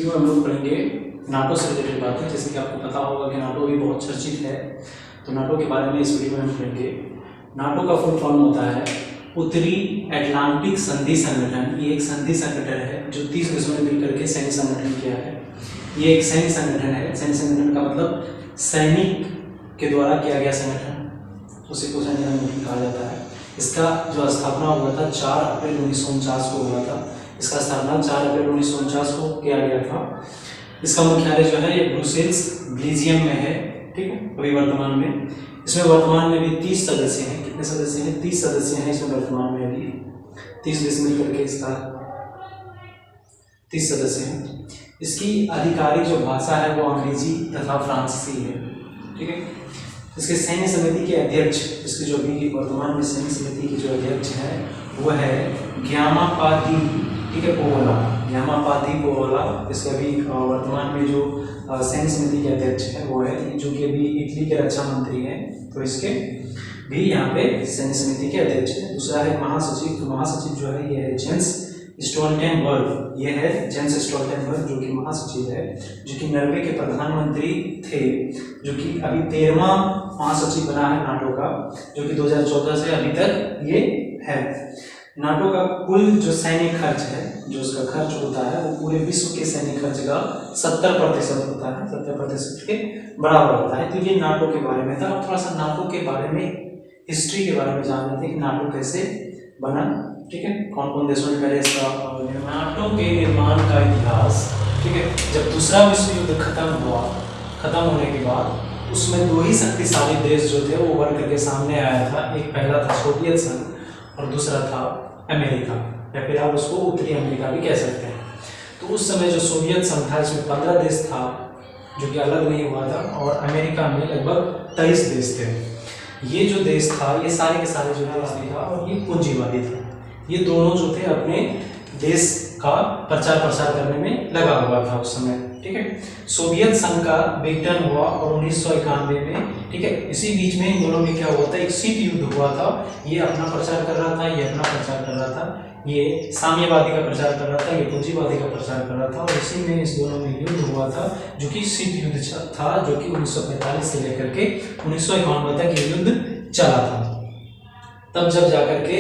Video में हम लोग पढ़ेंगे नाटो से रिलेटेड बातें। जैसे कि आपको पता होगा कि नाटो भी बहुत चर्चित है, तो नाटो के बारे में इस वीडियो में हम पढ़ेंगे। नाटो का फुल फॉर्म होता है उत्तरी अटलांटिक संधि संगठन। ये एक संधि संगठन है जो 30 देशों ने मिलकर के सैन्य संगठन किया है। ये एक सैन्य संगठन है। सैन्य संगठन का मतलब सैनिक के द्वारा किया गया संगठन, उसी को सैन्य संगठन कहा जाता है। इसका जो स्थापना हुआ था 4 अप्रैल 1949 को हुआ था। इसका स्थापना 4 अप्रैल 1949 को किया गया था। इसका मुख्यालय जो है ये ब्रुसेल्स बेल्जियम में है, ठीक है, अभी वर्तमान में। इसमें वर्तमान में भी 30 सदस्य हैं। कितने सदस्य हैं? 30 सदस्य हैं इसमें वर्तमान में अभी। 30 देश मिलकर के इसका 30 सदस्य हैं। इसकी आधिकारिक जो भाषा है वो अंग्रेजी तथा फ्रांसीसी है, ठीक है। इसके सैन्य समिति के अध्यक्ष, इसके जो भी वर्तमान में सैन्य समिति के जो अध्यक्ष हैं वो है ग्यामापादी, ठीक है, पोवला, ग्यामापादी पोवला। इसके अभी वर्तमान में जो सैन्य समिति के अध्यक्ष हैं वो है, जो कि अभी इटली के रक्षा मंत्री हैं, तो इसके भी यहाँ पे सैन्य समिति के अध्यक्ष हैं। दूसरा है महासचिव। तो महासचिव जो है ये है जेंस स्टोल्टेनबर्ग। ये है जेंस स्टोल्टेनबर्ग जो कि महासचिव है, जो कि नॉर्वे के प्रधानमंत्री थे, जो कि अभी 13वां महासचिव बना है नाटो का, जो कि 2014 से अभी तक ये है। नाटो का कुल जो सैन्य खर्च है, जो उसका खर्च होता है वो पूरे विश्व के सैन्य खर्च का 70% होता है, 70% के बराबर होता है। तो ये नाटो के बारे में था। अब थोड़ा सा नाटो के बारे में, हिस्ट्री के बारे में जान लेते हैं कि नाटो कैसे बना, ठीक है, कौन कौन देशों ने पहले इसका नाटो के निर्माण का इतिहास, ठीक है। जब दूसरा विश्व युद्ध खत्म होने के बाद उसमें 2 ही शक्तिशाली देश जो थे वो उभर करके सामने आया था। एक पहला था सोवियत संघ और दूसरा था अमेरिका, या फिर आप उसको उत्तरी अमेरिका भी कह सकते हैं। तो उस समय जो सोवियत संघ था इसमें 15 देश था जो कि अलग नहीं हुआ था, और अमेरिका में लगभग 23 देश थे। ये जो देश था ये सारे के सारे जो देश था और ये पूंजीवादी था। ये दोनों जो थे अपने देश का प्रचार प्रसार करने में लगा हुआ था उस समय, ठीक है। सोवियत संघ का विघटन हुआ और 1991 में, ठीक है। इसी बीच में इन दोनों में क्या हुआ था, एक शीत युद्ध हुआ था। ये अपना प्रचार कर रहा था, ये अपना प्रचार कर रहा था। ये साम्यवादी का प्रचार कर रहा था, ये पूंजीवादी का प्रचार कर रहा था, और इसी में इस दोनों में युद्ध हुआ था जो कि शीत युद्ध था, जो कि 1945 से लेकर के 1951 तक ये युद्ध चला था। तब जब जाकर के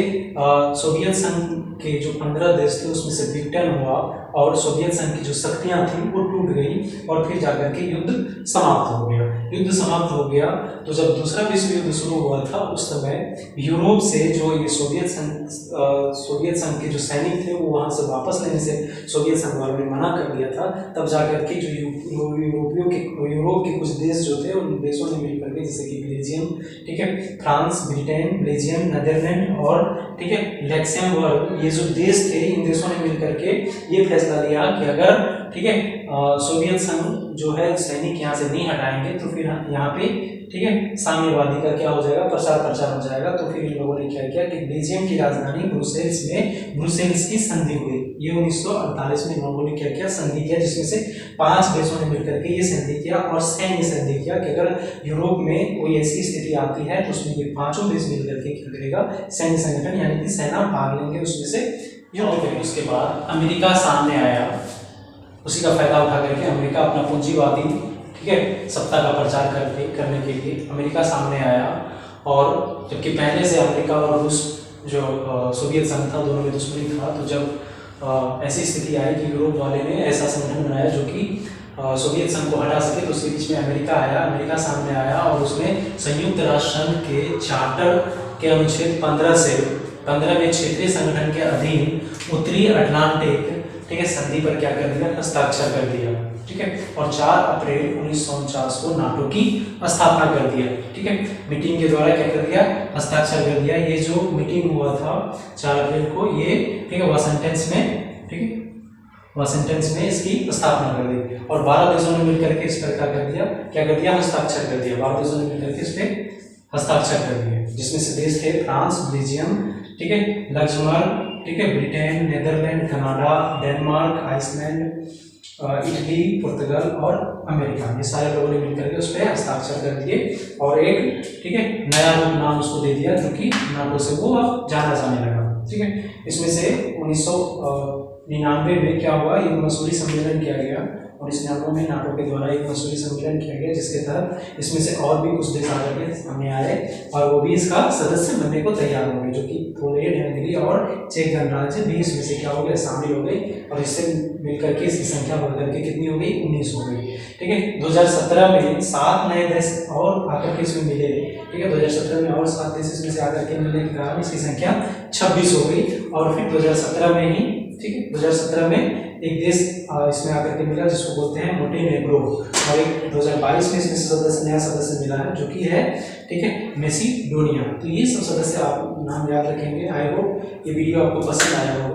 सोवियत संघ के जो 15 देश थे उसमें से विघटन हुआ और सोवियत संघ की जो शक्तियां थी वो टूट गई, और फिर जाकर के युद्ध समाप्त हो गया। युद्ध समाप्त हो गया तो जब दूसरा विश्व युद्ध शुरू हुआ था उस समय यूरोप से जो ये सोवियत संघ के जो सैनिक थे वो वहां से वापस लेने से सोवियत संघ वालों ने मना कर दिया था। तब जाकर के जो यूरोप के कुछ देश जो थे उन देशों ने मिलकर के, जैसे कि बेल्जियम, ठीक है, फ्रांस, ब्रिटेन, बेल्जियम, नीदरलैंड और, ठीक है, लक्सेमबर्ग, ये जो देश थे इन देशों ने मिलकर के ये फैसला लिया कि अगर, ठीक है, सोवियत संघ जो है सैनिक यहाँ से नहीं हटाएंगे तो फिर यहाँ पे, ठीक है, साम्यवादी का क्या हो जाएगा, प्रचार हो जाएगा। तो फिर इन लोगों ने क्या किया कि बेल्जियम की राजधानी ब्रुसेल्स की संधि हुई। ये 1948 में इन लोगों ने क्या किया, संधि किया, जिसमें से 5 देशों ने मिलकर के ये संधि किया और सैन्य संधि किया कि अगर यूरोप में कोई ऐसी स्थिति आती है तो उसमें ये 5 देश मिलकर के क्या करेगा, सैन्य संगठन यानी कि सेना भाग लेंगे उसमें से युद्ध करेंगे। उसके बाद अमेरिका सामने आया, उसी का फायदा उठा करके अमेरिका अपना पूंजीवादी, ठीक है, सत्ता का प्रचार करने के लिए अमेरिका सामने आया। और जबकि पहले से अमेरिका और रूस जो सोवियत संघ था दोनों में दुश्मनी था, तो जब ऐसी स्थिति आई कि यूरोप वाले ने ऐसा संगठन बनाया जो कि सोवियत संघ को हटा सके, तो उसके बीच में अमेरिका आया, अमेरिका सामने आया और उसने संयुक्त राष्ट्र संघ के चार्टर के अनुच्छेद 15 में क्षेत्रीय संगठन के अधीन उत्तरी अटलांटिक, ठीक है, संधि पर क्या कर दिया, हस्ताक्षर कर दिया, ठीक है। और 4 अप्रैल 1949 को नाटो की स्थापना कर दिया, ठीक है। मीटिंग के द्वारा क्या कर दिया, हस्ताक्षर कर दिया। ये जो मीटिंग हुआ था 4 अप्रैल को, ये, ठीक है, वाशिंगटन में, ठीक है, वाशिंगटन में इसकी स्थापना कर दी। और 12 देशों ने मिलकर के इस पर क्या कर दिया, हस्ताक्षर कर दिया। 12 देशों ने मिलकर के इस पर हस्ताक्षर कर दिए, जिसमें से देश थे फ्रांस, बेल्जियम, ठीक है, लक्समबर्ग, ठीक है, Britain, Netherland, Canada, Denmark, Iceland, Italy, पुर्तगाल और अमेरिका। ये सारे लोगों ने मिलकर के उस पर हस्ताक्षर कर दिए और एक, ठीक है, नया रूप नाम उसको दे दिया, जो कि नाटो से वो अब जाना जाने लगा, ठीक है। इसमें से 99 में क्या हुआ, एक मसूरी सम्मेलन किया गया और इस नाटो के द्वारा एक मसूरी सम्मेलन किया गया, जिसके तहत इसमें से और भी कुछ देश आगे सामने आए और वो भी इसका सदस्य बनने को तैयार हो गए, जो कि पोलैंड, हंगरी और चेक गणराज्य भी इसमें से क्या हो गए, शामिल हो गए और इससे मिलकर के इसकी संख्या बढ़कर के कितनी हो गई, 19 हो गई। ठीक है, 2017 में 7 नए देश और आकर के इसमें मिले। ठीक है, 2017 में और 7 देश इसमें से आकर के मिलने के कारण इसकी संख्या 26 हो गई और फिर 2017 में ही, ठीक है, 2017 में एक देश इसमें आकर के मिला जिसको बोलते हैं मोंटेनेग्रो, और एक 2022 में इसमें सदस्य, नया सदस्य मिला है जो कि है, ठीक है, मैसिडोनिया। तो ये सब सदस्य आप नाम याद रखेंगे। आई होप ये वीडियो आपको पसंद आया हो।